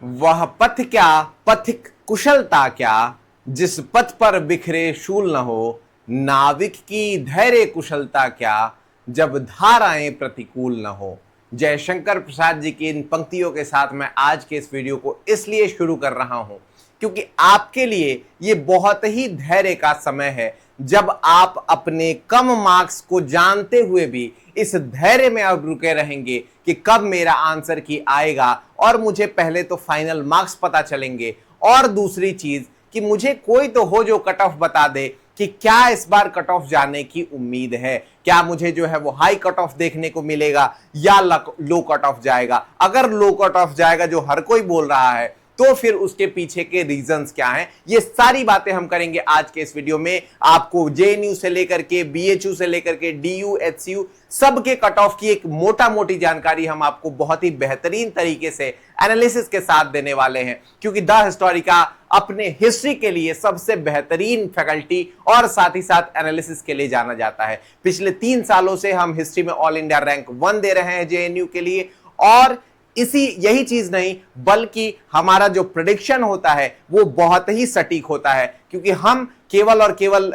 वह पथ क्या, पथिक कुशलता क्या, जिस पथ पर बिखरे शूल न हो। नाविक की धैर्य कुशलता क्या, जब धाराएं प्रतिकूल न हो। जयशंकर प्रसाद जी की इन पंक्तियों के साथ मैं आज के इस वीडियो को इसलिए शुरू कर रहा हूं क्योंकि आपके लिए ये बहुत ही धैर्य का समय है, जब आप अपने कम मार्क्स को जानते हुए भी इस धैर्य में अब रुके रहेंगे कि कब मेरा आंसर की आएगा और मुझे पहले तो फाइनल मार्क्स पता चलेंगे, और दूसरी चीज कि मुझे कोई तो हो जो कट ऑफ बता दे कि क्या इस बार कट ऑफ जाने की उम्मीद है, क्या मुझे जो है वो हाई कट ऑफ देखने को मिलेगा या लो कट ऑफ जाएगा। अगर लो कट ऑफ जाएगा जो हर कोई बोल रहा है, तो फिर उसके पीछे के रीजंस क्या हैं, ये सारी बातें हम करेंगे आज के इस वीडियो में। आपको जेएनयू से लेकर के बीएचयू से लेकर के डीयू एचसीयू सबके कट ऑफ की एक मोटा मोटी जानकारी हम आपको बहुत ही बेहतरीन तरीके से एनालिसिस के साथ देने वाले हैं, क्योंकि द हिस्टोरिका अपने हिस्ट्री के लिए सबसे बेहतरीन फैकल्टी और साथ ही साथ एनालिसिस के लिए जाना जाता है। पिछले 3 सालों से हम हिस्ट्री में ऑल इंडिया रैंक 1 दे रहे हैं जेएनयू के लिए, और यही चीज नहीं बल्कि हमारा जो प्रेडिक्शन होता है वो बहुत ही सटीक होता है, क्योंकि हम केवल और केवल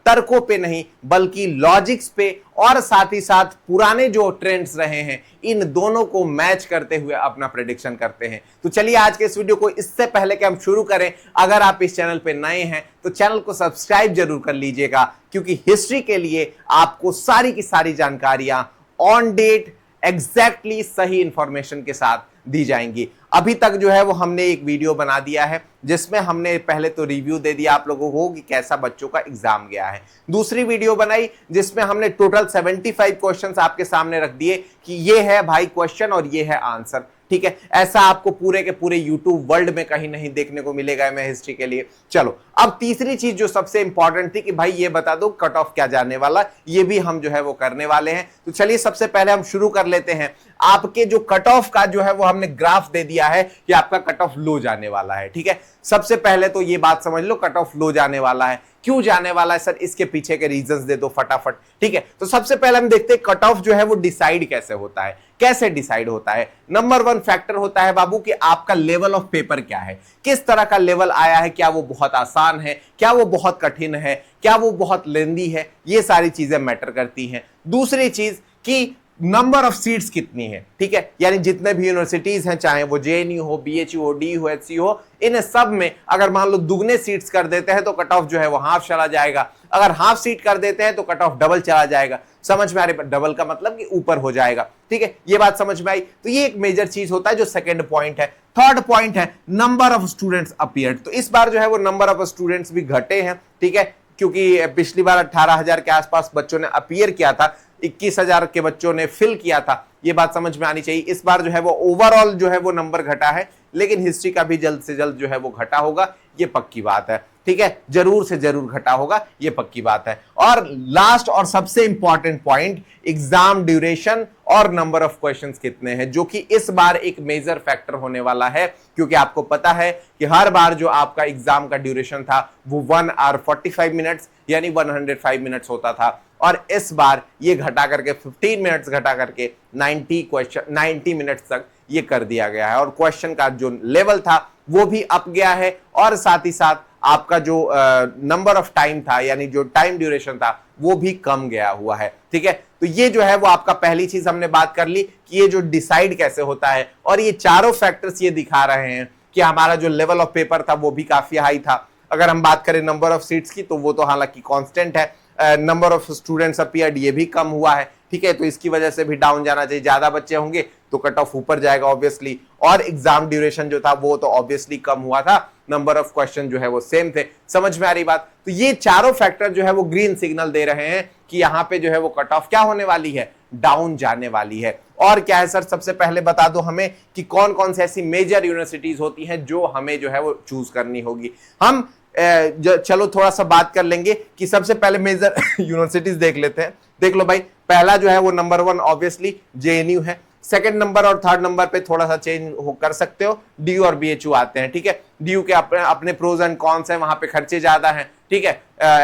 तर्कों पे नहीं बल्कि लॉजिक्स पे और साथ ही साथ पुराने जो ट्रेंड्स रहे हैं इन दोनों को मैच करते हुए अपना प्रेडिक्शन करते हैं। तो चलिए आज के इस वीडियो को, इससे पहले कि हम शुरू करें, अगर आप इस चैनल पे नए हैं तो चैनल को सब्सक्राइब जरूर कर लीजिएगा, क्योंकि हिस्ट्री के लिए आपको सारी की सारी जानकारियां ऑन डेट एग्जैक्टली सही इंफॉर्मेशन के साथ दी जाएंगी। अभी तक जो है वो हमने एक वीडियो बना दिया है जिसमें हमने पहले तो रिव्यू दे दिया आप लोगों को कि कैसा बच्चों का एग्जाम गया है। दूसरी वीडियो बनाई जिसमें हमने टोटल 75 क्वेश्चंस आपके सामने रख दिए कि ये है भाई क्वेश्चन और ये है आंसर। ठीक है, ऐसा आपको पूरे के पूरे यूट्यूब वर्ल्ड में कहीं नहीं देखने को मिलेगा मैं हिस्ट्री के लिए। चलो अब तीसरी चीज जो सबसे इंपॉर्टेंट थी कि भाई ये बता दो कट ऑफ क्या जाने वाला, ये भी हम जो है वो करने वाले हैं। तो चलिए सबसे पहले हम शुरू कर लेते हैं। आपके जो कट ऑफ का जो है वो हमने ग्राफ दे दिया है कि आपका कट ऑफ लो जाने वाला है। ठीक है, सबसे पहले तो ये बात समझ लो कट ऑफ लो जाने वाला है। क्यों जाने वाला है सर, इसके पीछे के रीजंस दे दो फटाफट। ठीक है, तो सबसे पहले हम देखते हैं कट ऑफ जो है वो डिसाइड कैसे होता है। कैसे डिसाइड होता है? नंबर 1 फैक्टर होता है बाबू कि आपका लेवल ऑफ पेपर क्या है, किस तरह का लेवल आया है, क्या वो बहुत आसान है, क्या वो बहुत कठिन है, क्या वो बहुत लेंदी है, ये सारी चीजें मैटर करती हैं। दूसरी चीज कि नंबर ऑफ सीट्स कितनी है। ठीक है, यानी जितने भी यूनिवर्सिटीज हैं, चाहे वो जेएनयू हो, बीएचयू हो, डीयू हो, एचसीयू हो, इन सब में अगर मान लो दुगने सीट्स कर देते हैं तो कट ऑफ जो है वो हाफ चला जाएगा। अगर हाफ सीट कर देते हैं तो कट ऑफ डबल चला जाएगा। समझ में आ रही? डबल का मतलब कि ऊपर हो जाएगा। ठीक है, ये बात समझ में आई? तो ये एक मेजर चीज होता है जो सेकंड पॉइंट है। थर्ड पॉइंट है नंबर ऑफ स्टूडेंट्स अपीयर्ड। तो इस बार जो है वो नंबर ऑफ स्टूडेंट्स भी घटे हैं। ठीक है, क्योंकि पिछली बार 18,000 के आसपास बच्चों ने अपीयर किया था, 21,000 के बच्चों ने फिल किया था। ये बात समझ में आनी चाहिए। इस बार जो है वो ओवरऑल जो है वो नंबर घटा है, लेकिन हिस्ट्री का भी जल्द से जल्द जो है वो घटा होगा, ये पक्की बात है। ठीक है, जरूर से जरूर घटा होगा, ये पक्की बात है। और लास्ट और सबसे इंपॉर्टेंट पॉइंट, एग्जाम ड्यूरेशन और नंबर ऑफ क्वेश्चंस कितने हैं, जो कि इस बार एक मेजर फैक्टर होने वाला है, क्योंकि आपको पता है कि हर बार जो आपका एग्जाम का ड्यूरेशन था वो 1 आवर 45 मिनट्स यानी 105 मिनट्स होता था, और इस बार ये घटा करके 15 मिनट्स घटा करके 90 मिनट्स तक ये कर दिया गया है। और क्वेश्चन का जो लेवल था वो भी अप गया है, और साथ ही साथ आपका जो नंबर ऑफ टाइम था यानी जो टाइम ड्यूरेशन था वो भी कम गया हुआ है। ठीक है, तो ये जो है वो आपका पहली चीज हमने बात कर ली कि ये जो डिसाइड कैसे होता है, और ये चारों फैक्टर्स ये दिखा रहे हैं कि हमारा जो लेवल ऑफ पेपर था वो भी काफी हाई था। अगर हम बात करें नंबर ऑफ सीट्स की तो वो तो हालांकि कांस्टेंट है, नंबर ऑफ स्टूडेंट्स अपीयर्ड ये भी कम हुआ है। ठीक है, तो इसकी वजह से भी डाउन जाना चाहिए। ज्यादा बच्चे होंगे तो कट ऑफ ऊपर जाएगा ऑब्वियसली, और एग्जाम ड्यूरेशन जो था वो तो ऑब्वियसली कम हुआ था, नंबर ऑफ क्वेश्चन जो है वो सेम थे। समझ में आ रही बात? तो ये चारों फैक्टर जो है वो ग्रीन सिग्नल दे रहे हैं कि यहाँ पे जो है वो कट ऑफ क्या होने वाली है, डाउन जाने वाली है। और क्या है सर, सबसे पहले बता दो हमें कि कौन कौन सी ऐसी मेजर यूनिवर्सिटीज होती हैं जो हमें जो है वो चूज करनी होगी। हम चलो थोड़ा सा बात कर लेंगे कि सबसे पहले मेजर यूनिवर्सिटीज देख लेते हैं। देख लो भाई, पहला जो है वो नंबर 1 ऑब्वियसली जेएनयू है। सेकंड नंबर और थर्ड नंबर पे थोड़ा सा चेंज कर सकते हो, डीयू और बीएचयू आते हैं। ठीक है, डीयू के अपने प्रोज एंड कॉन्स हैं, वहां पे खर्चे ज्यादा हैं। ठीक है,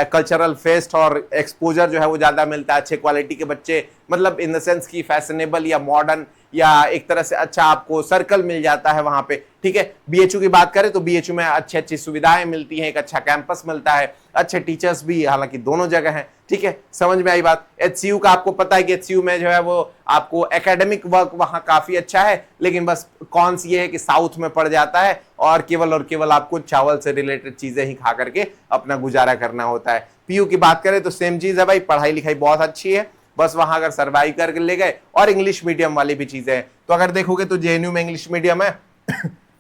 कल्चरल फेस्ट और एक्सपोजर जो है वो ज्यादा मिलता है, अच्छे क्वालिटी के बच्चे, मतलब इन द सेंस की फैशनेबल या मॉडर्न या एक तरह से अच्छा आपको सर्कल मिल जाता है वहां पे, ठीक है। बीएचयू की बात करें तो बीएचयू में अच्छी अच्छी सुविधाएं मिलती हैं, एक अच्छा कैंपस मिलता है, अच्छे टीचर्स भी, हालांकि दोनों जगह हैं, ठीक है, समझ में आई बात। एचसीयू का आपको पता है कि एचसीयू में जो है वो आपको एकेडमिक वर्क वहां काफी अच्छा है, लेकिन बस कौन सी है कि साउथ में पड़ जाता है और केवल आपको चावल से रिलेटेड चीजें ही खा करके अपना गुजारा करना होता है। पीयू की बात करें तो सेम चीज है भाई, पढ़ाई लिखाई बहुत अच्छी है, बस वहां अगर सर्वाइव करके ले गए, और इंग्लिश मीडियम वाली भी चीजें हैं। तो अगर देखोगे तो जेएनयू में इंग्लिश मीडियम है,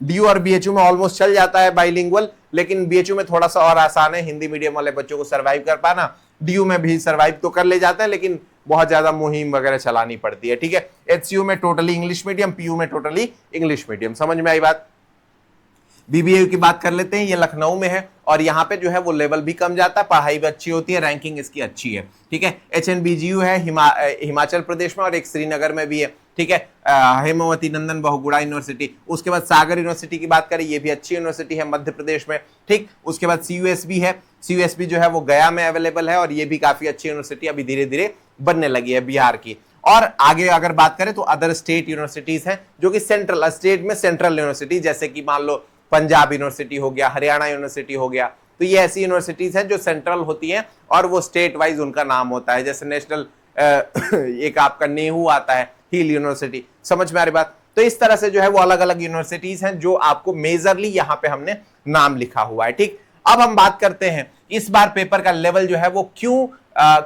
डीयू और बीएचयू में ऑलमोस्ट चल जाता है बाइलिंगुअल, लेकिन बीएचयू में थोड़ा सा और आसान है हिंदी मीडियम वाले बच्चों को सर्वाइव कर पाना। डीयू में भी सर्वाइव तो कर ले जाता है, लेकिन बहुत ज्यादा मुहिम वगैरह चलानी पड़ती है, ठीक है। एचसीयू में टोटली इंग्लिश मीडियम, पीयू में टोटली इंग्लिश मीडियम, समझ में आई बात। बीबीएयू की बात कर लेते हैं, ये लखनऊ में है और यहाँ पे जो है वो लेवल भी कम जाता है, पढ़ाई भी अच्छी होती है, रैंकिंग इसकी अच्छी है, ठीक है। एचएनबीजीयू है हिमाचल प्रदेश में और एक श्रीनगर में भी है, ठीक है। हेमावती नंदन बहुगुणा यूनिवर्सिटी, उसके बाद सागर यूनिवर्सिटी की बात करें, ये भी अच्छी यूनिवर्सिटी है मध्य प्रदेश में, ठीक। उसके बाद सीयूएसबी है, सीयूएसबी जो है वो गया में अवेलेबल है और ये भी काफी अच्छी यूनिवर्सिटी अभी धीरे धीरे बनने लगी है बिहार की। और आगे अगर बात करें तो अदर स्टेट यूनिवर्सिटीज हैं जो कि सेंट्रल स्टेट में सेंट्रल यूनिवर्सिटी, जैसे कि मान लो पंजाब यूनिवर्सिटी हो गया, हरियाणा यूनिवर्सिटी हो गया, तो ये ऐसी यूनिवर्सिटीज हैं जो सेंट्रल होती हैं और वो स्टेट वाइज उनका नाम होता है, जैसे नेशनल एक आपका नेहरू आता है, हिल यूनिवर्सिटी, समझ में आ रही बात। तो इस तरह से जो है वो अलग अलग यूनिवर्सिटीज हैं जो आपको मेजरली यहाँ पे हमने नाम लिखा हुआ है, ठीक। अब हम बात करते हैं इस बार पेपर का लेवल जो है वो क्यों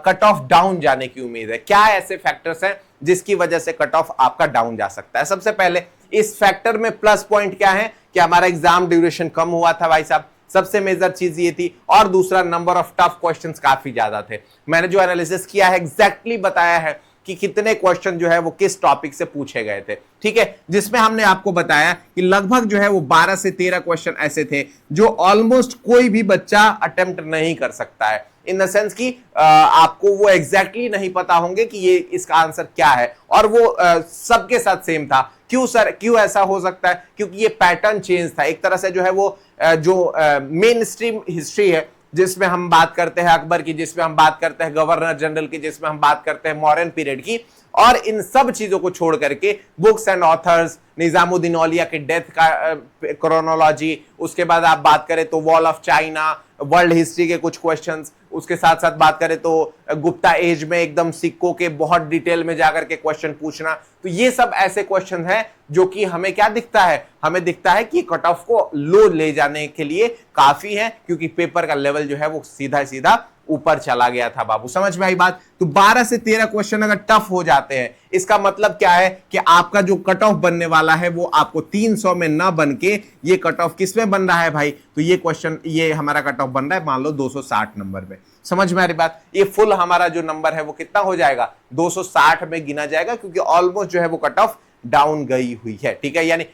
कट ऑफ डाउन जाने की उम्मीद है, क्या ऐसे फैक्टर्स हैं जिसकी वजह से कट ऑफ आपका डाउन जा सकता है। सबसे पहले इस फैक्टर में प्लस पॉइंट क्या है कि हमारा एग्जाम ड्यूरेशन कम हुआ था भाई साहब, सबसे मेजर चीज ये थी, और दूसरा नंबर ऑफ टफ क्वेश्चंस काफी ज्यादा थे। मैंने जो एनालिसिस किया है एग्जैक्टली बताया है कि कितने क्वेश्चन जो है वो किस टॉपिक से पूछे गए थे, ठीक है, जिसमें हमने आपको बताया कि लगभग जो है वो 12 से 13 क्वेश्चन ऐसे थे जो ऑलमोस्ट कोई भी बच्चा अटेम्प्ट नहीं कर सकता है, इन द सेंस कि आपको वो एग्जैक्टली नहीं पता होंगे कि ये इसका आंसर क्या है, और वो सबके साथ सेम था। क्यों सर, क्यों ऐसा हो सकता है? क्योंकि ये पैटर्न चेंज था, एक तरह से जो है वो जो मेन स्ट्रीम हिस्ट्री है जिसमें हम बात करते हैं अकबर की, जिसमें हम बात करते हैं गवर्नर जनरल की, जिसमें हम बात करते हैं मॉडर्न पीरियड की, और इन सब चीजों को छोड़ करके बुक्स एंड ऑथर्स, निजामुद्दीन औलिया के डेथ का क्रोनोलॉजी, उसके बाद आप बात करें तो wall of China, world history के कुछ क्वेश्चंस, उसके साथ साथ बात करें तो गुप्ता एज में एकदम सिक्कों के बहुत डिटेल में जाकर के क्वेश्चन पूछना, तो ये सब ऐसे क्वेश्चन हैं जो कि हमें क्या दिखता है, हमें दिखता है कि कट ऑफ को लो ले जाने के लिए काफी है, क्योंकि पेपर का लेवल जो है वो सीधा सीधा ऊपर चला गया था बाबू, समझ में आई बात। तो 12 से 13 क्वेश्चन अगर टफ हो जाते हैं, इसका मतलब क्या है कि आपका जो कट ऑफ बनने वाला है वो आपको 300 में ना बन के ये कट ऑफ किस में बन रहा है भाई, तो ये क्वेश्चन, ये हमारा कट ऑफ बन रहा है मान लो 260 नंबर पे, समझ में आ रही बात। ये फुल हमारा जो नंबर है वो कितना हो जाएगा, 260 में गिना जाएगा, क्योंकि ऑलमोस्ट जो है वो कट ऑफ डाउन गई हुई है, ठीक है, यानी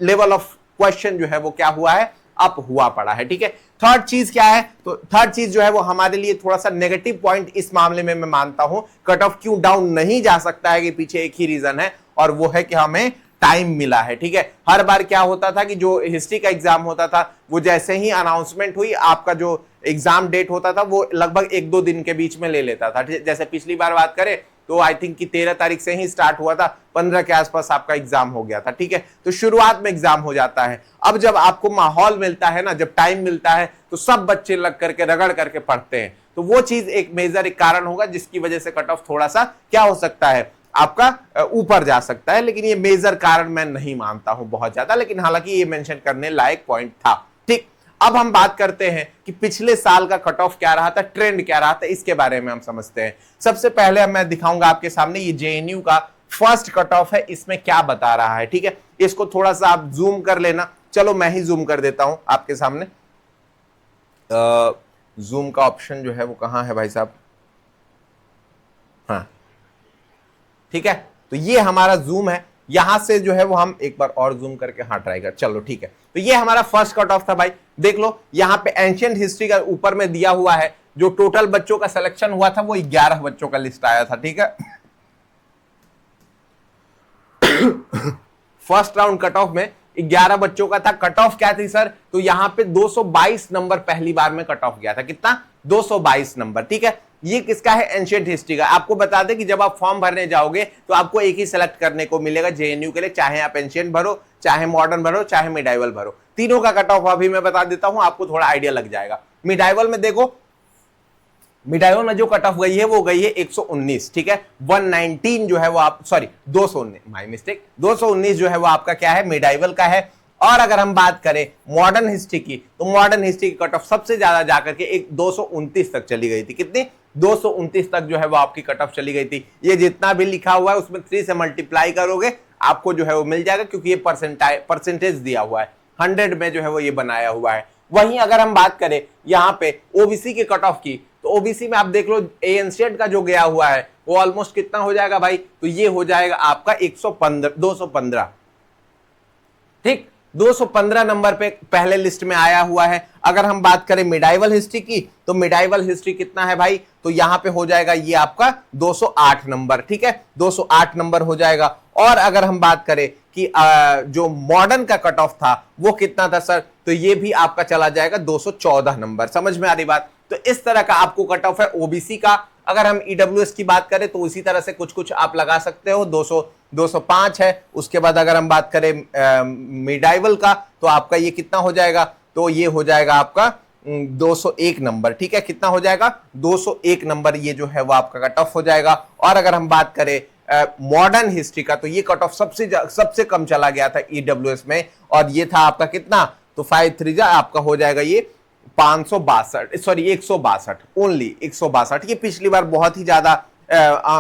लेवल ऑफ क्वेश्चन जो है वो क्या हुआ है, अप हुआ पड़ा है, ठीक है। थर्ड चीज क्या है, तो थर्ड चीज जो है वो हमारे लिए थोड़ा सा नेगेटिव पॉइंट इस मामले में मैं मानता हूं, कट ऑफ क्यों डाउन नहीं जा सकता है कि पीछे एक ही रीजन है, और वो है कि हमें टाइम मिला है, ठीक है। हर बार क्या होता था कि जो हिस्ट्री का एग्जाम होता था वो जैसे ही अनाउंसमेंट हुई, आपका जो एग्जाम डेट होता था वो लगभग 1-2 दिन के बीच में ले लेता था। जैसे पिछली बार बात करें तो आई थिंक कि 13 तारीख से ही स्टार्ट हुआ था, 15 के आसपास आपका एग्जाम हो गया था, ठीक है। तो शुरुआत में एग्जाम हो जाता है। अब जब आपको माहौल मिलता है ना, जब टाइम मिलता है, तो सब बच्चे लग करके रगड़ करके पढ़ते हैं, तो वो चीज एक मेजर एक कारण होगा जिसकी वजह से कट ऑफ थोड़ा सा क्या हो सकता है, आपका ऊपर जा सकता है, लेकिन ये मेजर कारण मैं नहीं मानता हूं बहुत ज्यादा, लेकिन हालांकि ये मेंशन करने लायक पॉइंट था, ठीक। अब हम बात करते हैं कि पिछले साल का कट ऑफ क्या रहा था, ट्रेंड क्या रहा था, इसके बारे में हम समझते हैं। सबसे पहले मैं दिखाऊंगा आपके सामने ये जेएनयू का फर्स्ट कट ऑफ है, इसमें क्या बता रहा है, ठीक है। इसको थोड़ा सा आप जूम कर लेना, चलो मैं ही जूम कर देता हूं आपके सामने। जूम का ऑप्शन जो है वो कहां है भाई साहब, हाँ ठीक है, तो ये हमारा जूम है, यहां से जो है वो हम एक बार और जूम करके हाँ ट्राई कर, चलो ठीक है। तो ये हमारा फर्स्ट कट ऑफ था भाई, देख लो यहां पे एंशिएंट हिस्ट्री का ऊपर में दिया हुआ है, जो टोटल बच्चों का सिलेक्शन हुआ था वो 11 बच्चों का लिस्ट आया था, ठीक है। फर्स्ट राउंड कट ऑफ में 11 बच्चों का था, कट ऑफ क्या थी सर, तो यहां पे 222 नंबर पहली बार में कट ऑफ गया था, कितना, 222 नंबर, ठीक है। ये किसका है, एंशिएंट हिस्ट्री का। आपको बता दें कि जब आप फॉर्म भरने जाओगे तो आपको एक ही सिलेक्ट करने को मिलेगा जेएनयू के लिए, चाहे आप एंशिएंट भरो, चाहे मॉडर्न भरो, चाहे मिडाइवल भरो। तीनों का कट ऑफ अभी मैं बता देता हूं, आपको थोड़ा आइडिया लग जाएगा। मिडाइवल में देखो, मिडाइवल में जो कट ऑफ गई है वो गई है 119, ठीक है। 119 जो है वो आप, सॉरी 219, माय मिस्टेक, 219 जो है वो आपका क्या है, मिडाइवल का है। और अगर हम बात करें मॉडर्न हिस्ट्री की, तो मॉडर्न हिस्ट्री की कट ऑफ सबसे ज्यादा जाकर के एक 229 तक चली गई थी। कितनी, 229 तक जो है वो आपकी कट ऑफ चली गई थी। ये जितना भी लिखा हुआ है उसमें 3 से मल्टीप्लाई करोगे आपको जो है वो मिल जाएगा, क्योंकि ये परसेंटेज दिया हुआ है, 100 में जो है वो ये बनाया हुआ है। वहीं अगर हम बात करें यहाँ पे ओबीसी के कट ऑफ की, तो ओबीसी में आप देख लो एएनसीएड का जो गया हुआ है वो ऑलमोस्ट कितना हो जाएगा भाई, तो ये हो जाएगा आपका 215, ठीक, 215 नंबर पे पहले लिस्ट में आया हुआ है। अगर हम बात करें मिडाइवल हिस्ट्री की, तो मिडाइवल हिस्ट्री कितना है भाई, तो यहां पे हो जाएगा ये आपका 208 नंबर, ठीक है, 208 नंबर हो जाएगा। और अगर हम बात करें कि जो मॉडर्न का कट ऑफ था वो कितना था सर, तो ये भी आपका चला जाएगा 214 नंबर। समझ में आ रही बात। तो इस तरह का आपको कट ऑफ है ओबीसी का। अगर हम ईडब्ल्यूएस की बात करें तो इसी तरह से कुछ कुछ आप लगा सकते हो, 205 है। उसके बाद अगर हम बात करें मिडाइवल का, तो आपका ये कितना हो जाएगा, तो ये हो जाएगा आपका 201 नंबर, ठीक है। कितना हो जाएगा, 201 नंबर ये जो है वो आपका कट ऑफ हो जाएगा। और अगर हम बात करें मॉडर्न हिस्ट्री का, तो ये कट ऑफ सबसे कम चला गया था ईडब्ल्यूएस में, और ये था आपका कितना, तो 5 आपका हो जाएगा ये 562, सॉरी 162, ओनली 162। ये पिछली बार बहुत ही ज्यादा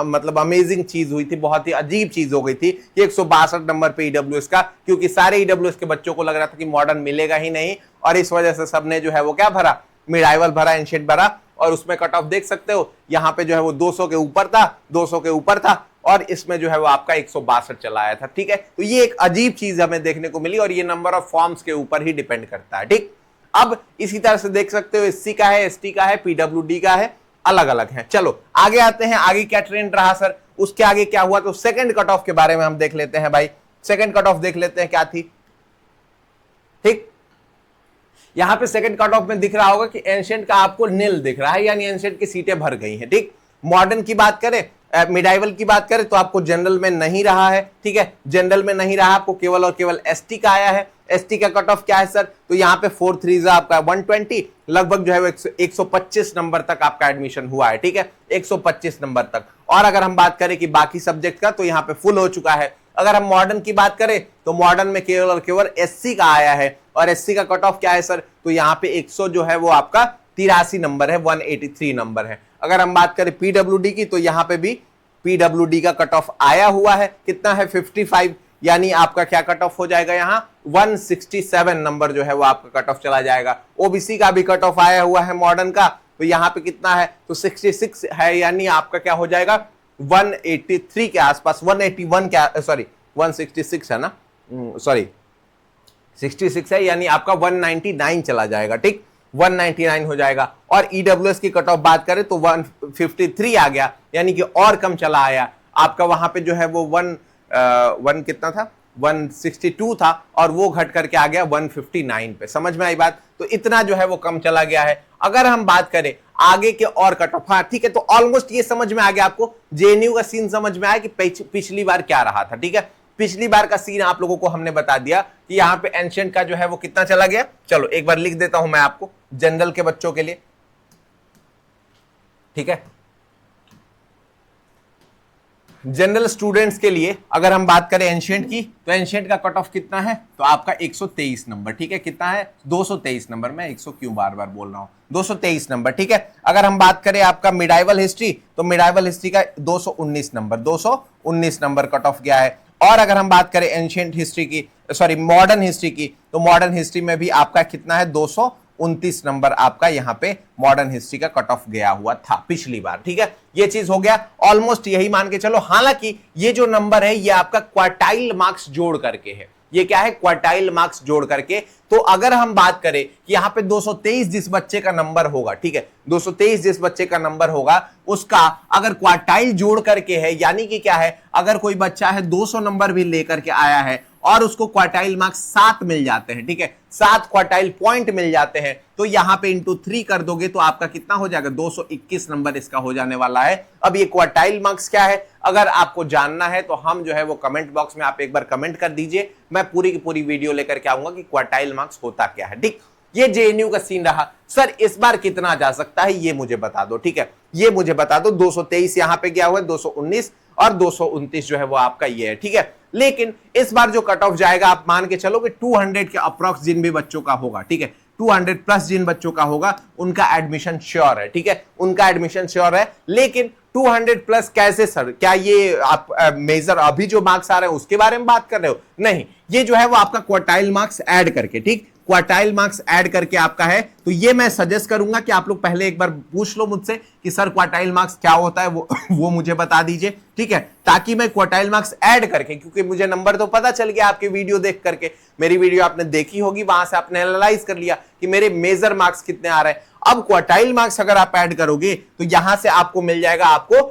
मतलब अमेजिंग चीज हुई थी, बहुत ही अजीब चीज हो गई थी कि 162 नंबर पे ईडब्ल्यूएस का, क्योंकि सारे ईडब्ल्यूएस के बच्चों को लग रहा था कि मॉडर्न मिलेगा ही नहीं, और इस वजह से सबने जो है वो क्या भरा, मिडाइवल भरा, एंशिएंट भरा। और उसमें कट ऑफ देख सकते हो, यहाँ पे जो है वो 200 के ऊपर था, 200 के ऊपर था, और इसमें जो है वो आपका 162 चला आया था, ठीक है। तो ये एक अजीब चीज हमें देखने को मिली, और ये नंबर ऑफ फॉर्म्स के ऊपर ही डिपेंड करता है, ठीक। अब इसी तरह से देख सकते हो एससी का है, एसटी का है, पीडब्ल्यूडी का है, अलग अलग है। चलो आगे आते हैं, आगे क्या ट्रेंड रहा सर, उसके आगे क्या हुआ, तो सेकंड कट ऑफ के बारे में हम देख लेते हैं भाई। सेकंड कट ऑफ देख लेते हैं क्या थी, ठीक। यहां पे सेकंड कट ऑफ में दिख रहा होगा कि एंशिएंट का आपको नील दिख रहा है, यानी एंशिएंट की सीटें भर गई हैं, ठीक। मॉडर्न की बात करें, मिडाइवल की बात करें, तो आपको जनरल में नहीं रहा है, ठीक है, जनरल में नहीं रहा, आपको केवल और केवल एसटी का आया है। एसटी का कट ऑफ क्या है सर, तो यहाँ पे 4 3 आपका 120, लगभग जो है वो 125 नंबर तक आपका एडमिशन हुआ है, ठीक है, 125 नंबर तक। और अगर हम बात करें कि बाकी सब्जेक्ट का, तो यहाँ पे फुल हो चुका है। अगर हम मॉडर्न की बात करें, तो मॉडर्न में केवल और केवल एससी का आया है, और एससी का कट ऑफ क्या है सर, तो यहाँ पे 100 जो है वो आपका 83 नंबर है, 183 नंबर है। अगर हम बात करें पीडब्ल्यूडी की, तो यहाँ पे भी पीडब्ल्यूडी का कट ऑफ आया हुआ है, कितना है 55, यानी आपका क्या कट ऑफ हो जाएगा यहाँ 167 नंबर जो है वो आपका कट ऑफ चला जाएगा। ओबीसी का भी कट ऑफ आया हुआ है मॉडर्न का, तो यहाँ पे कितना है, तो 66 है, यानी आपका क्या हो जाएगा 183 के आसपास, 181 के, सॉरी 166 है ना, सॉरी 66 है, यानी आपका 199 चला जाएगा, ठीक, 199 हो जाएगा। और ईडब्ल्यूएस की कट ऑफ बात करें तो 153 आ गया, यानी कि और कम चला आया आपका। वहां पे जो है वो 1 कितना था, 162 था, और वो घट करके आ गया 159 पे। समझ में आई बात, तो इतना जो है वो कम चला गया है। अगर हम बात करें आगे के और कट ऑफ, हाँ ठीक है, तो ऑलमोस्ट ये समझ में आ गया आपको, जेएनयू का सीन समझ में आया कि पिछली बार क्या रहा था, ठीक है। पिछली बार का सीन आप लोगों को हमने बता दिया कि यहाँ पे एंशिएंट का जो है वो कितना चला गया। चलो एक बार लिख देता हूं मैं आपको जनरल के बच्चों के लिए, ठीक है। जनरल स्टूडेंट्स के लिए अगर हम बात करें एंशिएंट की, तो एंशिएंट का कट ऑफ कितना है, तो आपका 123 नंबर, ठीक है। कितना है, 223 नंबर, मैं 100 क्यों बार बार बोल रहा हूं, 223 नंबर, ठीक है। अगर हम बात करें आपका मिडाइवल हिस्ट्री, तो मिडाइवल हिस्ट्री का 219 नंबर, 219 नंबर कट ऑफ गया है। और अगर हम बात करें एंशिएंट हिस्ट्री की, सॉरी मॉडर्न हिस्ट्री की, तो मॉडर्न हिस्ट्री में भी आपका कितना है, 229 नंबर आपका यहाँ पे मॉडर्न हिस्ट्री का कट ऑफ गया हुआ था पिछली बार, ठीक है। ये चीज हो गया, ऑलमोस्ट यही मान के चलो। हालांकि ये जो नंबर है ये आपका क्वार्टाइल मार्क्स जोड़ करके है, ये क्या है, क्वार्टाइल मार्क्स जोड़ करके। तो अगर हम बात करें कि यहाँ पे 223 जिस बच्चे का नंबर होगा, ठीक है, 223 जिस बच्चे का नंबर होगा उसका अगर क्वार्टाइल जोड़ करके है, यानी कि क्या है, अगर कोई बच्चा है 200 नंबर भी लेकर के आया है और उसको क्वार्टाइल मार्क्स 7 मिल जाते हैं, ठीक है, 7 क्वार्टाइल पॉइंट मिल जाते हैं, तो यहां पे इंटू 3 कर दोगे तो आपका कितना हो जाएगा, 221 नंबर इसका हो जाने वाला है। अब ये क्वार्टाइल मार्क्स क्या है, अगर आपको जानना है तो हम जो है वो कमेंट बॉक्स में आप एक बार कमेंट कर दीजिए, मैं पूरी की पूरी वीडियो लेकर के आऊंगा कि क्वार्टाइल मार्क्स होता क्या है। ठीक, ये जेएनयू का सीन रहा। सर इस बार कितना जा सकता है ये मुझे बता दो, ठीक है, ये मुझे बता दो। 223 यहां पे गया हुआ है, 219 और 229 जो है वो आपका ये है, ठीक है। लेकिन इस बार जो कट ऑफ जाएगा आप मान के चलो कि 200 के अप्रॉक्स जिन भी बच्चों का होगा, ठीक है, 200 प्लस जिन बच्चों का होगा उनका एडमिशन श्योर है, ठीक है, उनका एडमिशन श्योर है। लेकिन 200 प्लस कैसे सर, क्या ये आप मेजर अभी जो मार्क्स आ रहे हैं उसके बारे में बात कर रहे हो? नहीं, ये जो है वो आपका क्वार्टाइल मार्क्स ऐड करके, ठीक, क्वार्टाइल मार्क्स ऐड करके आपका है। तो ये मैं सजेस्ट करूंगा कि आप लोग पहले एक बार पूछ लो मुझसे कि सर क्वार्टाइल मार्क्स क्या होता है, वो मुझे बता दीजिए, ठीक है, ताकि मैं क्वार्टाइल मार्क्स ऐड करके, क्योंकि मुझे नंबर तो पता चल गया आपकी वीडियो देख करके, मेरी वीडियो आपने देखी होगी, वहां से आपने एनालाइज कर लिया कि मेरे मेजर मार्क्स कितने आ रहे हैं। अब क्वार्टाइल मार्क्स अगर आप ऐड करोगे तो यहां से आपको मिल जाएगा, आपको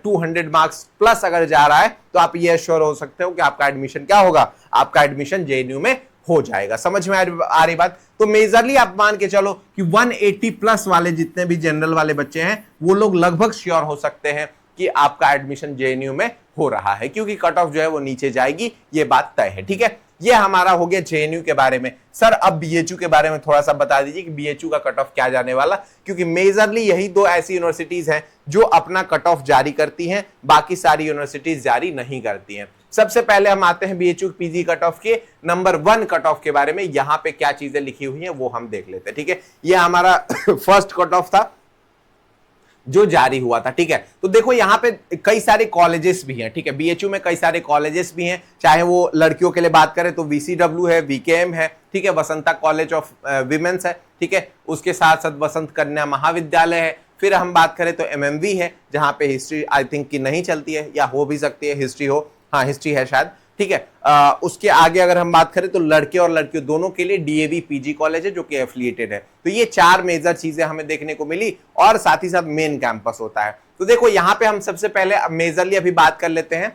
200 मार्क्स प्लस अगर जा रहा है तो आप ये श्योर हो सकते हो कि आपका एडमिशन क्या होगा, आपका एडमिशन जेएनयू में हो जाएगा। समझ में आ रही बात? तो मेजरली आप मान के चलो कि 180 प्लस वाले जितने भी जनरल वाले बच्चे हैं वो लोग लगभग श्योर हो सकते हैं कि आपका एडमिशन जेएनयू में हो रहा है, क्योंकि कट ऑफ जो है वो नीचे जाएगी, ये बात तय है, ठीक है। ये हमारा हो गया जेएनयू के बारे में। सर अब बीएचयू के बारे में थोड़ा सा बता दीजिए कि बीएचयू का कट ऑफ क्या जाने वाला, क्योंकि मेजरली यही दो ऐसी यूनिवर्सिटीज हैं जो अपना कट ऑफ जारी करती हैं, बाकी सारी यूनिवर्सिटीज जारी नहीं करती हैं। सबसे पहले हम आते हैं बीएचयू पीजी कट ऑफ के नंबर 1 कट ऑफ के बारे में। यहां पे क्या चीजें लिखी हुई हैं वो हम देख लेते हैं, ठीक है। ये हमारा फर्स्ट कट ऑफ था जो जारी हुआ था, ठीक है। तो देखो यहाँ पे कई सारे कॉलेजेस भी हैं, ठीक है, बीएचयू में कई सारे कॉलेजेस भी हैं, चाहे वो लड़कियों के लिए बात करें तो वीसीडब्ल्यू है, वीकेएम है, ठीक है, वसंता कॉलेज ऑफ विमेंस है, ठीक है, उसके साथ साथ वसंत कन्या महाविद्यालय है। फिर हम बात करें तो एमएमवी है, जहां पे हिस्ट्री आई थिंक की नहीं चलती है, या हो भी सकती है हिस्ट्री हो, हाँ हिस्ट्री है शायद, ठीक है। उसके आगे अगर हम बात करें तो लड़के और लड़कियों दोनों के लिए डीएवी पीजी कॉलेज है जो कि एफिलिएटेड है। तो ये 4 मेजर चीजें हमें देखने को मिली, और साथ ही साथ मेन कैंपस होता है। तो देखो यहाँ पे हम सबसे पहले मेजरली अभी बात कर लेते हैं,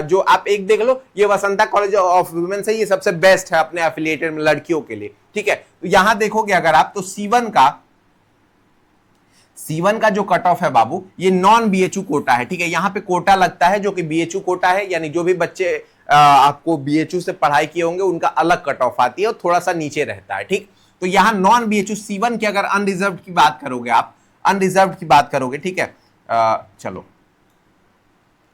जो आप एक देख लो, ये वसंता कॉलेज ऑफ वुमेन्स है, ये सबसे बेस्ट है अपने एफिलिएटेड लड़कियों के लिए, ठीक है। तो यहां देखोगे अगर आप तो C1 का जो कट ऑफ है बाबू, ये नॉन बीएचयू कोटा है, ठीक है। यहां पे कोटा लगता है जो कि बीएचयू कोटा है, यानी जो भी बच्चे आपको बीएचयू से पढ़ाई किए होंगे उनका अलग कट ऑफ आती है और थोड़ा सा नीचे रहता है, ठीक। तो यहां नॉन बीएचयू C1 की अगर अनरिजर्व्ड की बात करोगे, आप अनरिजर्व्ड की बात करोगे, ठीक है, चलो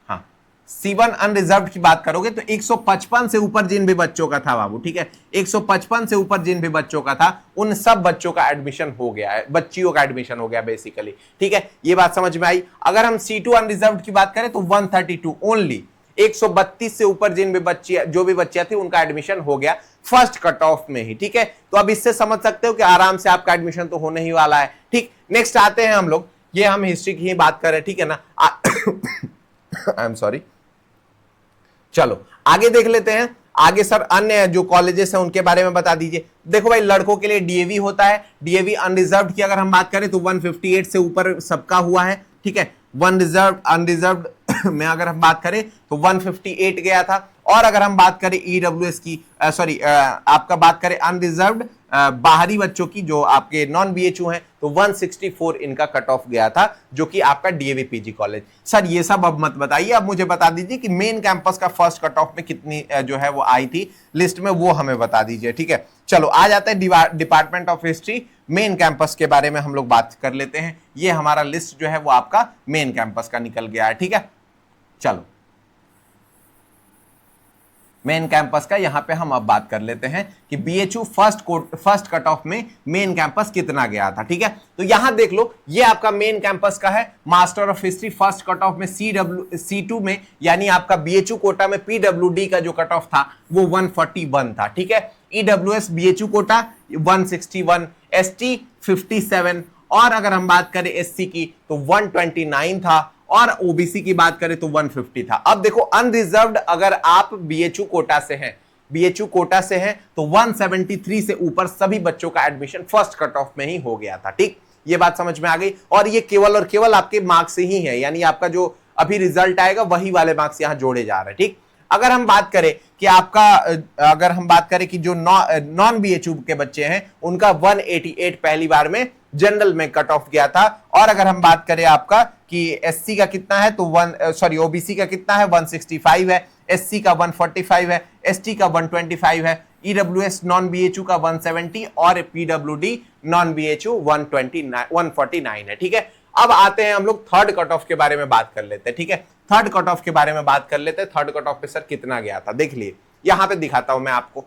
हाँ, C1 अनरिजर्व्ड की बात करोगे तो 155 से ऊपर जिन भी बच्चों का था बाबू, ठीक है, 155 से ऊपर जिन भी बच्चों का था उन सब बच्चों का एडमिशन हो गया है, बच्चियों का एडमिशन हो गया बेसिकली, ठीक है। ये बात समझ में आई। अगर हम C2 अनरिजर्व्ड की बात करें तो 132 ओनली, 132 से ऊपर जिन भी बच्चियां जो भी बच्चियां थी उनका एडमिशन हो गया फर्स्ट कट ऑफ में ही, ठीक है। तो अब इससे समझ सकते हो कि आराम से आपका एडमिशन तो होने ही वाला है, ठीक। नेक्स्ट आते हैं हम लोग, ये हम हिस्ट्री की ही बात कर रहे हैं, ठीक है ना, आई एम सॉरी। चलो आगे देख लेते हैं। आगे सर अन्य जो कॉलेजेस हैं उनके बारे में बता दीजिए। देखो भाई, लड़कों के लिए डीएवी होता है, डीएवी अनरिजर्व्ड की अगर हम बात करें तो 158 से ऊपर सबका हुआ है, ठीक है। अनरिजर्व्ड में अगर हम बात करें तो 158 गया था। और अगर हम बात करें ईडब्ल्यूएस की, सॉरी आपका बात करें अनरिजर्व्ड बाहरी बच्चों की जो आपके नॉन बीएचयू हैं, तो 164 इनका कट ऑफ गया था, जो कि आपका डीएवी पीजी कॉलेज। सर ये सब अब मत बताइए, अब मुझे बता दीजिए कि मेन कैंपस का फर्स्ट कट ऑफ में कितनी जो है वो आई थी लिस्ट में, वो हमें बता दीजिए, ठीक है। चलो आ जाता है department of history main campus के बारे में हम लोग बात कर लेते हैं। ये हमारा लिस्ट जो है वो आपका मेन कैंपस का निकल गया है, ठीक है। चलो मेन कैंपस का यहां पे हम अब बात कर लेते हैं कि बीएचयू फर्स्ट कट ऑफ में मेन कैंपस कितना गया था, ठीक है। तो यहां देख लो, ये आपका मेन कैंपस का है। Master of history first cut off में C2 में, यानी आपका बीएचयू कोटा में पीडब्ल्यूडी का जो कट ऑफ था वो 141 था, ठीक है। ईडब्ल्यूएस बीएचयू कोटा 161, एसटी 57, और अगर हम बात करें एससी की तो 129 था, और ओबीसी की बात करें तो 150 था। अब देखो अनरिजर्व्ड अगर आप बीएचयू कोटा से हैं तो 173 से ऊपर सभी बच्चों का एडमिशन फर्स्ट कट ऑफ में ही हो गया था, ठीक। ये बात समझ में आ गई। और ये केवल और केवल आपके मार्क्स से ही है, यानी आपका जो अभी रिजल्ट आएगा वही वाले मार्क्स यहां जोड़े जा रहे हैं, ठीक। अगर हम बात करें कि आपका अगर हम बात करें कि जो नॉन बीएचयू के बच्चे हैं उनका 188 पहली बार में जनरल में कट ऑफ गया था। और अगर हम बात करें आपका कि एससी का कितना है तो ओबीसी का कितना है 165 है, एससी का 145 है, एसटी का 125 है, ईडब्ल्यूएस नॉन बीएचयू का 170 और पीडब्ल्यूडी नॉन बीएचयू 149 है। ठीक है, अब आते हैं हम लोग थर्ड कट ऑफ के बारे में बात कर लेते हैं। ठीक है, थर्ड कट ऑफ के बारे में बात कर लेते हैं। थर्ड कट ऑफ पे सर कितना गया था देख लिए, यहां पे दिखाता हूं मैं आपको,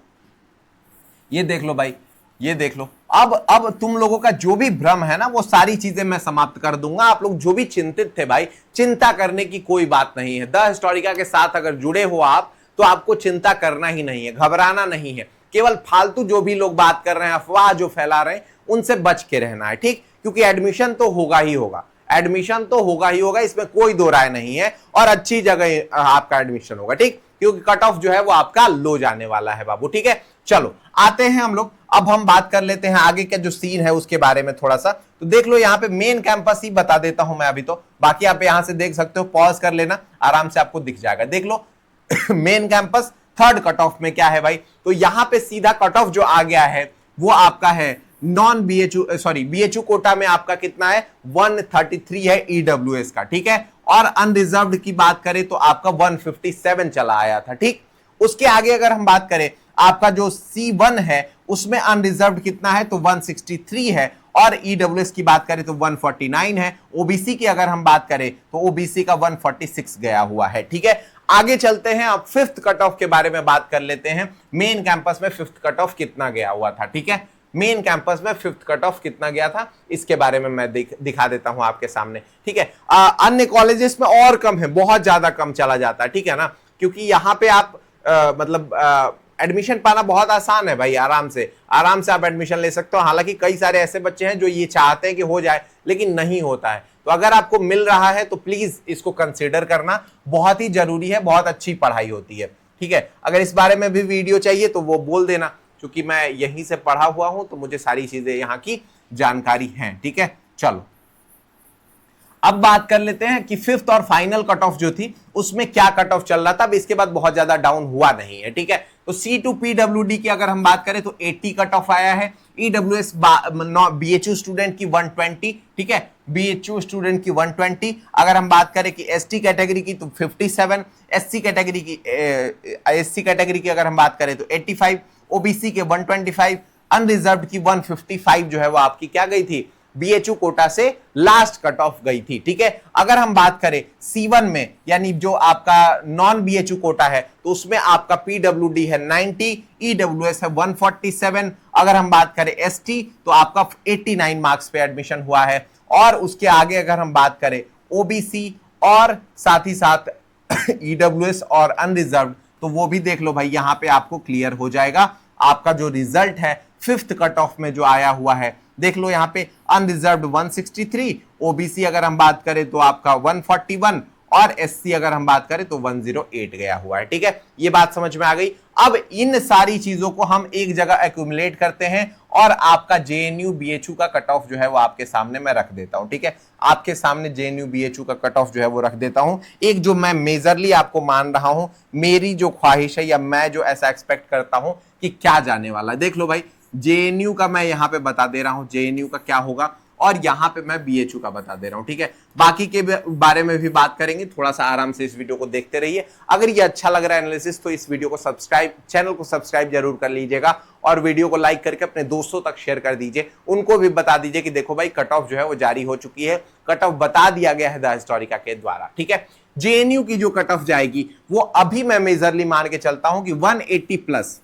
ये देख लो भाई, ये देख लो। अब तुम लोगों का जो भी भ्रम है ना वो सारी चीजें मैं समाप्त कर दूंगा। आप लोग जो भी चिंतित थे भाई, चिंता करने की कोई बात नहीं है। द हिस्टोरिका के साथ अगर जुड़े हो आप तो आपको चिंता करना ही नहीं है, घबराना नहीं है। केवल फालतू जो भी लोग बात कर रहे हैं, अफवाह जो फैला रहे हैं, उनसे बच के रहना है। ठीक, क्योंकि एडमिशन तो होगा ही होगा, एडमिशन तो होगा ही होगा, इसमें कोई दो राय नहीं है। और अच्छी जगह आपका एडमिशन होगा। ठीक, क्योंकि कट ऑफ जो है वो आपका लो जाने वाला है बाबू। ठीक है, चलो आते हैं हम लोग, अब हम बात कर लेते हैं आगे का जो सीन है उसके बारे में थोड़ा सा। तो देख लो यहाँ पे मेन कैंपस ही बता देता हूं मैं अभी तो, बाकी आप यहां से देख सकते हो, पॉज कर लेना, आराम से आपको दिख जाएगा। देख लो main campus third cut off में क्या है भाई, तो यहां पे सीधा कट ऑफ जो आ गया है वो आपका है नॉन बीएचयू बीएचयू कोटा में आपका कितना है 133 है ईडब्ल्यूएस का। ठीक है, और अनरिजर्व्ड की बात करें तो आपका 157 चला आया था। ठीक, उसके आगे अगर हम बात करें आपका जो C1 है उसमें अनरिजर्व्ड कितना है तो 163 है, और ईडब्ल्यूएस की बात करें तो 149 है। ओबीसी की अगर हम बात करें तो ओबीसी का 146 गया हुआ है। ठीक है, आगे चलते हैं, अब फिफ्थ कट ऑफ के बारे में बात कर लेते हैं। मेन कैंपस में फिफ्थ कट ऑफ कितना गया हुआ था। ठीक है, मेन कैंपस में फिफ्थ कट ऑफ कितना गया था इसके बारे में मैं दिखा देता हूं आपके सामने। ठीक है, अन्य कॉलेजेस में और कम है, बहुत ज्यादा कम चला जाता है। ठीक है ना, क्योंकि यहां पे आप मतलब एडमिशन पाना बहुत आसान है भाई, आराम से आप एडमिशन ले सकते हो। हालांकि कई सारे ऐसे बच्चे हैं जो ये चाहते हैं कि हो जाए लेकिन नहीं होता है। तो अगर आपको मिल रहा है तो प्लीज इसको कंसीडर करना, बहुत ही जरूरी है, बहुत अच्छी पढ़ाई होती है। ठीक है, अगर इस बारे में भी वीडियो चाहिए तो वो बोल देना, क्योंकि मैं यहीं से पढ़ा हुआ हूं तो मुझे सारी चीजें यहाँ की जानकारी है। ठीक है, चलो अब बात कर लेते हैं कि फिफ्थ और फाइनल कट ऑफ जो थी उसमें क्या कट ऑफ चल रहा था। अब इसके बाद बहुत ज्यादा डाउन हुआ नहीं है। ठीक है, तो C2 PWD की अगर हम बात करें तो 80 कट ऑफ आया है। ईडब्ल्यूएस बीएचयू स्टूडेंट की 120। ठीक है, बीएचयू स्टूडेंट की 120। अगर हम बात करें कि एसटी कैटेगरी की तो 57, एससी कैटेगरी की अगर हम बात करें तो 85, ओबीसी के 125, अनरिजर्व्ड की 155 जो है वो आपकी क्या गई थी बीएचयू कोटा से लास्ट कट ऑफ गई थी। ठीक है, अगर हम बात करें C1 में यानी जो आपका नॉन बीएचयू कोटा है तो उसमें आपका पीडब्ल्यूडी है 90, ईडब्ल्यूएस है 147। अगर हम बात करें एसटी तो आपका 89 मार्क्स पे एडमिशन हुआ है। और उसके आगे अगर हम बात करें ओबीसी और साथ ही साथ ईडब्ल्यूएस और अनरिजर्व्ड तो वो भी देख लो भाई, यहां पे आपको क्लियर हो जाएगा। आपका जो रिजल्ट है फिफ्थ कट ऑफ में जो आया हुआ है देख लो, यहाँ पे अनरिजर्व्ड 163, ओबीसी अगर हम बात करें तो आपका 141 और एससी अगर हम बात करें तो 108 गया हुआ है। ठीक है, ये बात समझ में आ गई। अब इन सारी चीजों को हम एक जगह एक्यूमुलेट करते हैं और आपका जेएनयू बीएचयू का कट ऑफ जो है वो आपके सामने मैं रख देता हूं। ठीक है, आपके सामने जेएनयू बीएचयू का कट ऑफ जो है वो रख देता हूं, एक जो मैं मेजरली आपको मान रहा हूं, मेरी जो ख्वाहिश है या मैं जो ऐसा एक्सपेक्ट करता हूं कि क्या जाने वाला है। देख लो भाई, जेएनयू का मैं यहां पे बता दे रहा हूं जेएनयू का क्या होगा, और यहां पे मैं बीएचयू का बता दे रहा हूं। ठीक है, बाकी के बारे में भी बात करेंगे, थोड़ा सा आराम से इस वीडियो को देखते रहिए। अगर ये अच्छा लग रहा है एनालिसिस तो इस वीडियो को चैनल को सब्सक्राइब जरूर कर लीजिएगा और वीडियो को लाइक करके अपने दोस्तों तक शेयर कर दीजिए। उनको भी बता दीजिए कि देखो भाई कट ऑफ जो है वो जारी हो चुकी है, कट ऑफ बता दिया गया है द हिस्टोरिका के द्वारा। ठीक है, जेएनयू की जो कट ऑफ जाएगी वो अभी मैं मेजरली मान के चलता हूं कि 180 प्लस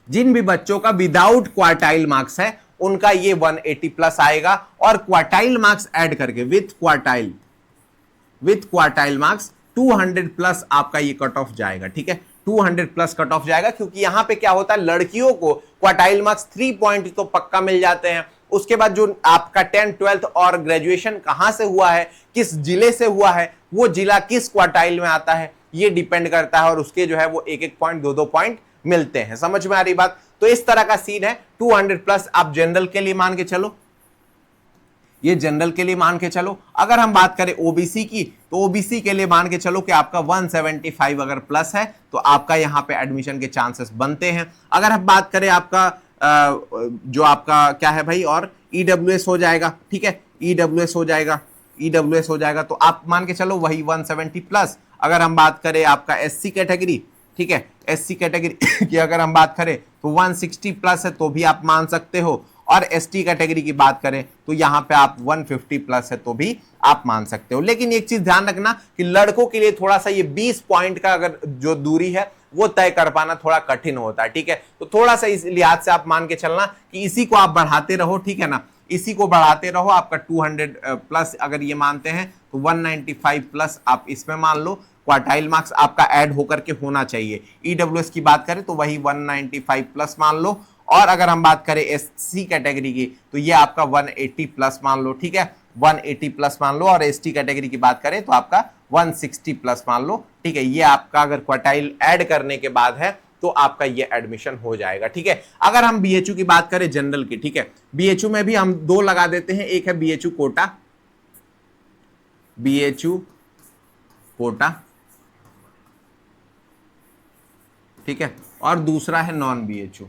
जिन भी बच्चों का विदाउट क्वार्टाइल मार्क्स है उनका ये 180 प्लस आएगा, और क्वार्टाइल मार्क्स ऐड करके विथ क्वार्टाइल मार्क्स 200 प्लस आपका ये कट ऑफ जाएगा। ठीक है, 200 प्लस कट ऑफ जाएगा, क्योंकि यहां पे क्या होता है लड़कियों को क्वार्टाइल मार्क्स 3 पॉइंट तो पक्का मिल जाते हैं। उसके बाद जो आपका 10th 12th और ग्रेजुएशन कहां से हुआ है, किस जिले से हुआ है, वो जिला किस क्वार्टाइल में आता है, ये डिपेंड करता है, और उसके जो है वो 1-1 पॉइंट 2-2 पॉइंट मिलते हैं। समझ में आ रही बात? तो इस तरह का सीन है। 200 प्लस आप जनरल के लिए मान के चलो, ये जनरल के लिए मान के चलो। अगर हम बात करें ओबीसी की, तो ओबीसी के लिए मान के चलो कि आपका 175 अगर प्लस है तो आपका यहाँ पे एडमिशन के चांसेस बनते हैं। अगर हम बात करें आपका जो आपका क्या है भाई, और ईडब्ल्यूएस हो जाएगा, ठीक है, ईडब्ल्यूएस हो जाएगा, ईडब्ल्यूएस हो जाएगा, तो आप मान के चलो वही 170 प्लस। अगर हम बात करें आपका एससी कैटेगरी, ठीक है, एससी कैटेगरी की अगर हम बात करें तो 160 प्लस है तो भी आप मान सकते हो, और एसटी कैटेगरी की बात करें तो यहां पे आप 150 प्लस है तो भी आप मान सकते हो। लेकिन एक चीज ध्यान रखना कि लड़कों के लिए थोड़ा सा ये 20 पॉइंट का अगर जो दूरी है वो तय कर पाना थोड़ा कठिन होता है, ठीक है। तो थोड़ा सा इस लिहाज से आप मान के चलना कि इसी को आप बढ़ाते रहो, ठीक है ना, इसी को बढ़ाते रहो। आपका 200 प्लस अगर ये मानते हैं तो 195 प्लस आप इसमें मान लो, क्वार्टाइल मार्क्स आपका ऐड होकर के होना चाहिए। ईडब्ल्यूएस की बात करें तो वही 195 प्लस मान लो, और अगर हम बात करें एससी कैटेगरी की तो ये आपका 180 प्लस मान लो, ठीक है, 180 प्लस मान लो, और एसटी कैटेगरी की बात करें तो आपका 160 प्लस मान लो, ठीक है। ये आपका अगर क्वार्टाइल ऐड करने के बाद है तो आपका ये एडमिशन हो जाएगा, ठीक है। अगर हम बीएचयू की बात करें जनरल की, ठीक है, बीएचयू में भी हम दो लगा देते हैं, एक है बीएचयू कोटा, बीएचयू कोटा, ठीक है, और दूसरा है नॉन बीएचयू,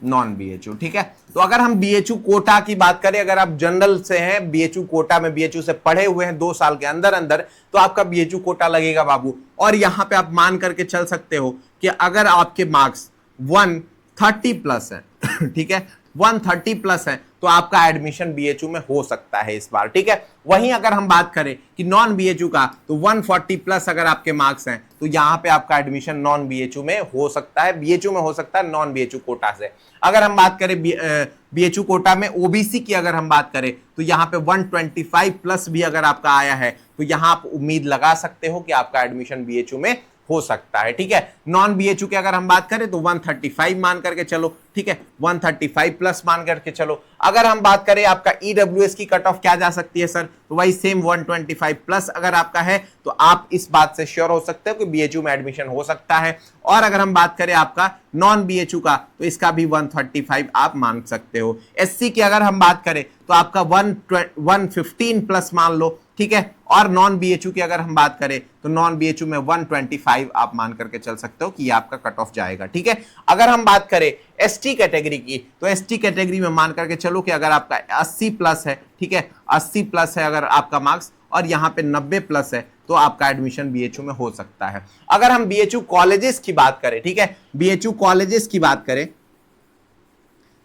नॉन बीएचयू, ठीक है। तो अगर हम बीएचयू कोटा की बात करें, अगर आप जनरल से हैं, बीएचयू कोटा में बीएचयू से पढ़े हुए हैं 2 साल के अंदर अंदर, तो आपका बीएचयू कोटा लगेगा बाबू। और यहां पे आप मान करके चल सकते हो कि अगर आपके मार्क्स 130 प्लस है ठीक है, 130 प्लस है तो आपका एडमिशन बीएचयू में हो सकता है इस बार, ठीक है। वहीं अगर हम बात करें कि नॉन बीएचयू का, तो 140 प्लस अगर आपके मार्क्स हैं तो यहां पे आपका एडमिशन नॉन बीएचयू में हो सकता है, बीएचयू में हो सकता है नॉन बीएचयू कोटा से। अगर हम बात करें बीएचयू कोटा में ओबीसी की अगर हम बात करें तो यहां पे 125 प्लस भी अगर आपका आया है तो यहां आप उम्मीद लगा सकते हो कि आपका एडमिशन बीएचयू में हो सकता है, ठीक है। नॉन बीएचयू की अगर हम बात करें तो 135 मान करके चलो, ठीक है, 135 प्लस मान करके चलो। अगर हम बात करें आपका ईडब्ल्यूएस की कट ऑफ क्या जा सकती है सर, तो वही सेम 125 प्लस अगर आपका है तो आप इस बात से श्योर हो सकते हो कि बीएचयू में एडमिशन हो सकता है। और अगर हम बात करें आपका नॉन बीएचयू का तो इसका भी 135 आप मान सकते हो। एससी की अगर हम बात करें तो आपका 115 प्लस मान लो, ठीक है। और नॉन बीएचयू की अगर हम बात करें तो नॉन बीएचयू में 125 आप मान करके चल सकते हो कि ये आपका कट ऑफ जाएगा, ठीक है। अगर हम बात करें एसटी कैटेगरी की तो एसटी कैटेगरी में मान करके चलो कि अगर आपका 80 प्लस है, ठीक है, 80 प्लस है अगर आपका मार्क्स, और यहाँ पे 90 प्लस है तो आपका एडमिशन बीएचयू में हो सकता है। अगर हम बीएचयू कॉलेजेस की बात करें, ठीक है, बीएचयू कॉलेजेस की बात करें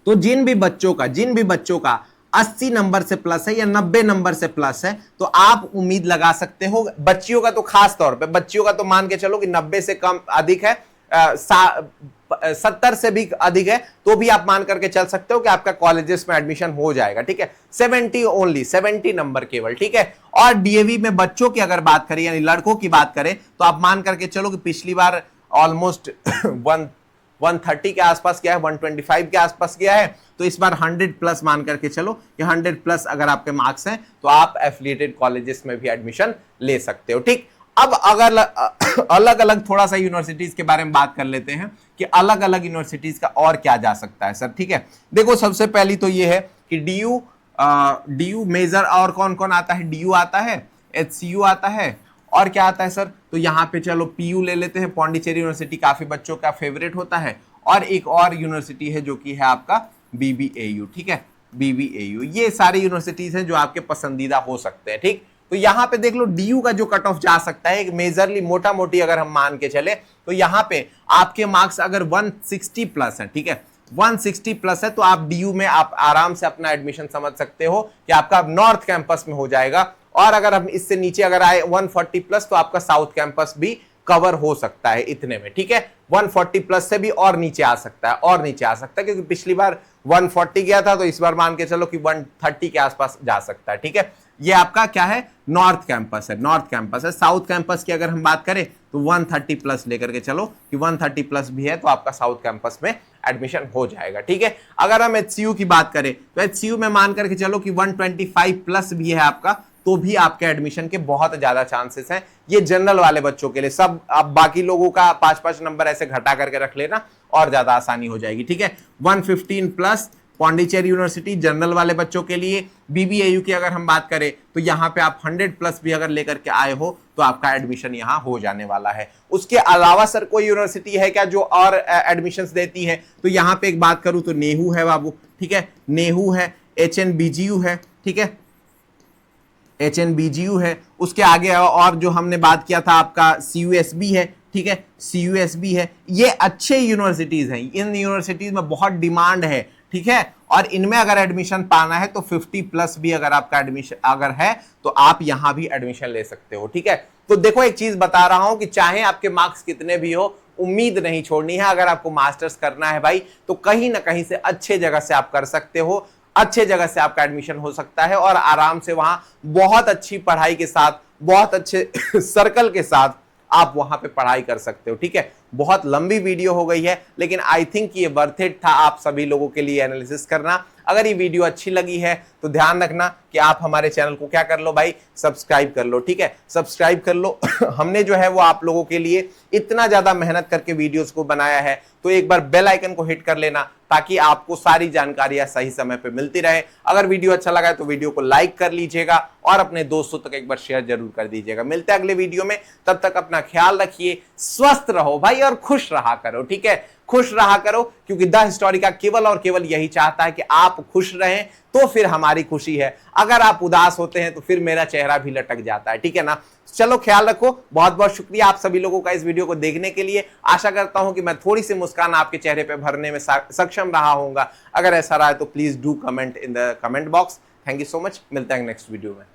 तो जिन भी बच्चों का 80 नंबर से प्लस है या 90 नंबर से प्लस है तो आप उम्मीद लगा सकते हो, बच्चियों का तो खास तौर पे, बच्चियों का तो मान के चलो कि 90 से कम अधिक है, 70 से भी अधिक है तो भी आप मान करके चल सकते हो कि आपका कॉलेजेस में एडमिशन हो जाएगा, ठीक है। 70 ओनली, 70 नंबर केवल, ठीक है। और डीएवी में बच्चों की अगर बात करें यानी लड़कों की बात करें तो आप मान करके चलो कि पिछली बार ऑलमोस्ट 130 के आसपास गया है, 125 के आसपास गया है, तो इस बार 100 प्लस मान करके चलो कि 100 प्लस अगर आपके मार्क्स हैं तो आप एफिलिएटेड कॉलेजेस में भी एडमिशन ले सकते हो, ठीक। अब अगर अलग अलग थोड़ा सा यूनिवर्सिटीज के बारे में बात कर लेते हैं कि अलग अलग यूनिवर्सिटीज का और क्या जा सकता है सर, ठीक है। देखो सबसे पहली तो ये है कि डीयू मेजर, और कौन कौन आता है, डीयू आता है, एचसीयू आता है, और क्या आता है सर, तो यहाँ पे चलो पीयू ले लेते हैं, पौंडीचेरी यूनिवर्सिटी काफी बच्चों का फेवरेट होता है, और एक और यूनिवर्सिटी है जो कि है आपका बीबीएयू, ठीक है, बीबीएयू। ये सारी यूनिवर्सिटीज हैं जो आपके पसंदीदा हो सकते हैं, ठीक। तो यहाँ पे देख लो डीयू का जो कट ऑफ जा सकता है, एक मेजरली मोटा मोटी अगर हम मान के चले तो यहाँ पे आपके मार्क्स अगर 160 प्लस है, ठीक है, 160 प्लस है तो आप डीयू में आप आराम से अपना एडमिशन समझ सकते हो कि आपका नॉर्थ कैंपस में हो जाएगा। और अगर हम इससे नीचे अगर आए 140 प्लस तो आपका साउथ कैंपस भी कवर हो सकता है इतने में, ठीक है। 140 प्लस से भी और नीचे आ सकता है, और नीचे आ सकता है, क्योंकि पिछली बार 140 गया था तो इस बार मान के चलो कि 130 के आसपास जा सकता है, ठीक है। ये आपका क्या है, नॉर्थ कैंपस है, नॉर्थ कैंपस है। साउथ कैंपस की अगर हम बात करें तो 130 प्लस लेकर के चलो कि 130 प्लस भी है तो आपका साउथ कैंपस में एडमिशन हो जाएगा, ठीक है। अगर हम एचसीयू की बात करें तो एचसीयू में मान करके चलो कि 125 प्लस भी है आपका तो भी आपके एडमिशन के बहुत ज्यादा चांसेस हैं। ये जनरल वाले बच्चों के लिए, सब आप बाकी लोगों का 5-5 नंबर ऐसे घटा करके रख लेना और ज्यादा आसानी हो जाएगी, ठीक है। 115 प्लस पौंडीचेरी यूनिवर्सिटी जनरल वाले बच्चों के लिए। बीबीएयू की अगर हम बात करें तो यहाँ पे आप 100+ भी अगर लेकर के आए हो तो आपका एडमिशन यहाँ हो जाने वाला है। उसके अलावा सर कोई यूनिवर्सिटी है क्या जो और एडमिशंस देती है? तो यहाँ पे एक बात करूं तो नेहरू है बाबू, ठीक है, नेहरू है, HNBGU है, ठीक है, HNBGU है। उसके आगे और जो हमने बात किया था आपका CUSB है, ठीक है, CUSB है। ये अच्छे यूनिवर्सिटीज हैं, इन यूनिवर्सिटीज में बहुत डिमांड है, ठीक है, और इनमें अगर एडमिशन पाना है तो 50+ भी अगर आपका एडमिशन अगर है तो आप यहां भी एडमिशन ले सकते हो, ठीक है। तो देखो एक चीज बता रहा हूं कि चाहे आपके मार्क्स कितने भी हो, उम्मीद नहीं छोड़नी है। अगर आपको मास्टर्स करना है भाई तो कहीं ना कहीं से अच्छे जगह से आप कर सकते हो, अच्छे जगह से आपका एडमिशन हो सकता है और आराम से वहां बहुत अच्छी पढ़ाई के साथ, बहुत अच्छे सर्कल के साथ आप वहां पे पढ़ाई कर सकते हो, ठीक है। बहुत लंबी वीडियो हो गई है लेकिन आई थिंक ये वर्थ इट था आप सभी लोगों के लिए एनालिसिस करना। अगर ये वीडियो अच्छी लगी है तो ध्यान रखना कि आप हमारे चैनल को क्या कर लो भाई, सब्सक्राइब कर लो, ठीक है, सब्सक्राइब कर लो। हमने जो है वो आप लोगों के लिए इतना ज्यादा मेहनत करके वीडियोस को बनाया है तो एक बार बेल आइकन को हिट कर लेना ताकि आपको सारी जानकारियां सही समय पे मिलती रहे। अगर वीडियो अच्छा लगा है तो वीडियो को लाइक कर लीजिएगा और अपने दोस्तों तक एक बार शेयर जरूर कर दीजिएगा। मिलते हैं अगले वीडियो में, तब तक अपना ख्याल रखिए, स्वस्थ रहो भाई और खुश रहा करो, ठीक है, खुश रहा करो, क्योंकि द हिस्टोरिका केवल और केवल यही चाहता है कि आप खुश रहें तो फिर हमारी खुशी है। अगर आप उदास होते हैं तो फिर मेरा चेहरा भी लटक जाता है, ठीक है ना। चलो ख्याल रखो, बहुत बहुत शुक्रिया आप सभी लोगों का इस वीडियो को देखने के लिए। आशा करता हूं कि मैं थोड़ी सी मुस्कान आपके चेहरे पे भरने में सक्षम रहा होऊंगा। अगर ऐसा रहा है तो please do comment in the comment box. Thank you so much, मिलते हैं नेक्स्ट वीडियो में।